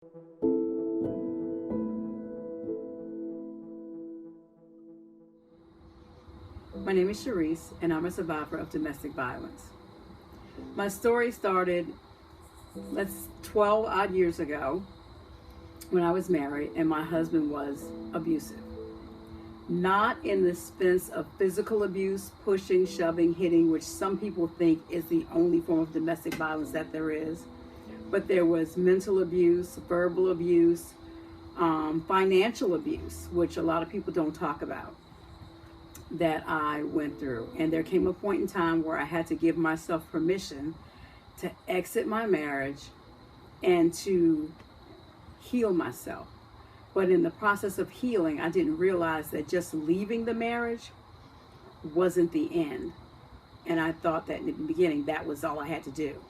My name is Charrisse, and I'm a survivor of domestic violence. My story started, 12 odd years ago when I was married and my husband was abusive. Not in the sense of physical abuse, pushing, shoving, hitting, which some people think is the only form of domestic violence that there is, but there was mental abuse, verbal abuse, financial abuse, which a lot of people don't talk about, that I went through. And there came a point in time where I had to give myself permission to exit my marriage and to heal myself. But in the process of healing, I didn't realize that just leaving the marriage wasn't the end. And I thought that in the beginning, that was all I had to do.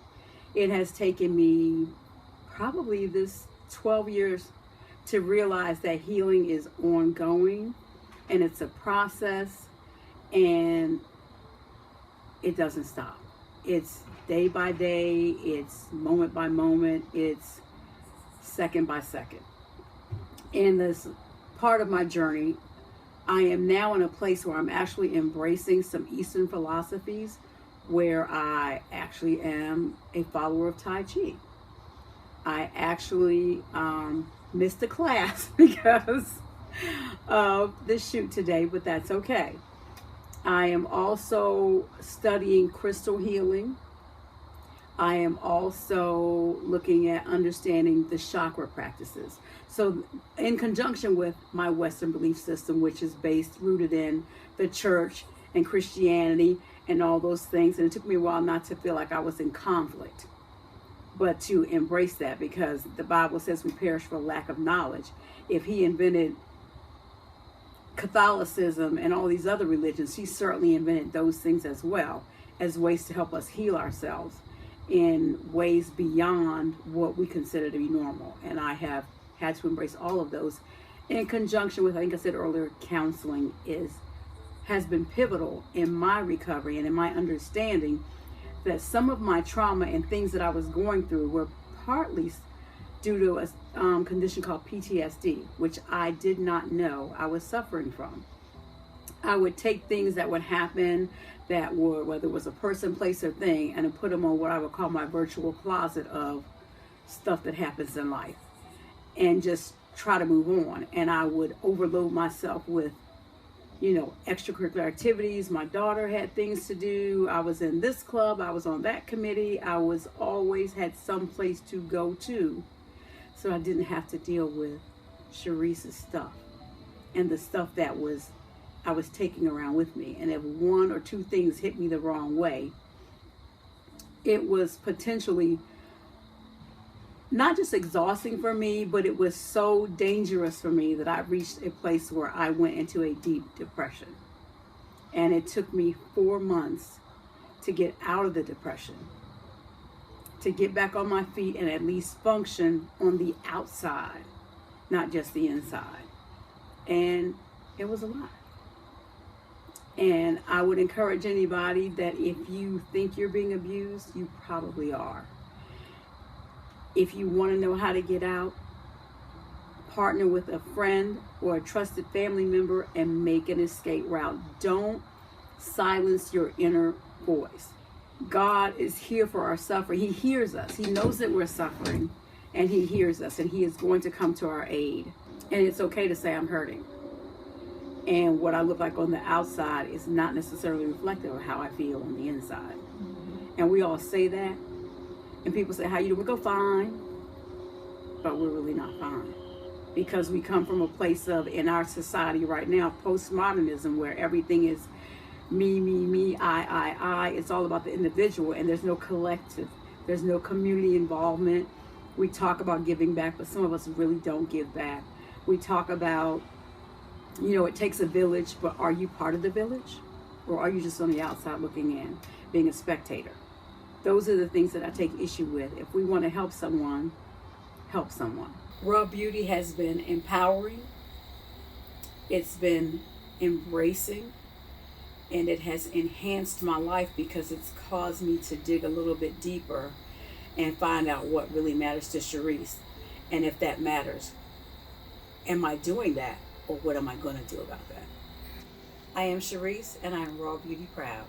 It has taken me probably this 12 years to realize that healing is ongoing and it's a process and it doesn't stop. It's day by day, it's moment by moment, it's second by second. In this part of my journey, I am now in a place where I'm actually embracing some Eastern philosophies, where I actually am a follower of Tai Chi. I actually missed a class because of the shoot today, but that's okay. I am also studying crystal healing. I am also looking at understanding the chakra practices. So in conjunction with my Western belief system, which is rooted in the church and Christianity and all those things. And it took me a while not to feel like I was in conflict, but to embrace that, because the Bible says we perish for lack of knowledge. If he invented Catholicism and all these other religions, he certainly invented those things as well, as ways to help us heal ourselves in ways beyond what we consider to be normal. And I have had to embrace all of those in conjunction with, I think I said earlier, counseling has been pivotal in my recovery and in my understanding that some of my trauma and things that I was going through were partly due to a condition called PTSD, which I did not know I was suffering from. I would take things that would happen that were, whether it was a person, place, or thing, and put them on what I would call my virtual closet of stuff that happens in life, and just try to move on. And I would overload myself with, extracurricular activities. My daughter had things to do. I was in this club. I was on that committee. I was always had some place to go to. So I didn't have to deal with Charisse's stuff and the stuff that I was taking around with me. And if one or two things hit me the wrong way, it was potentially not just exhausting for me, but it was so dangerous for me that I reached a place where I went into a deep depression. And it took me 4 months to get out of the depression, to get back on my feet and at least function on the outside, not just the inside. And it was a lot. And I would encourage anybody that if you think you're being abused, you probably are. If you want to know how to get out, partner with a friend or a trusted family member and make an escape route. Don't silence your inner voice. God is here for our suffering. He hears us. He knows that we're suffering, and he hears us, and he is going to come to our aid. And it's okay to say I'm hurting. And what I look like on the outside is not necessarily reflective of how I feel on the inside. And we all say that. And people say, how you doing? We go fine. But we're really not fine. Because we come from a place of, in our society right now, postmodernism, where everything is me, I. It's all about the individual, and there's no collective. There's no community involvement. We talk about giving back, but some of us really don't give back. We talk about, it takes a village, but are you part of the village? Or are you just on the outside looking in, being a spectator? Those are the things that I take issue with. If we want to help someone, help someone. Raw Beauty has been empowering. It's been embracing. And it has enhanced my life because it's caused me to dig a little bit deeper and find out what really matters to Charrisse. And if that matters, am I doing that, or what am I going to do about that? I am Charrisse, and I am Raw Beauty Proud.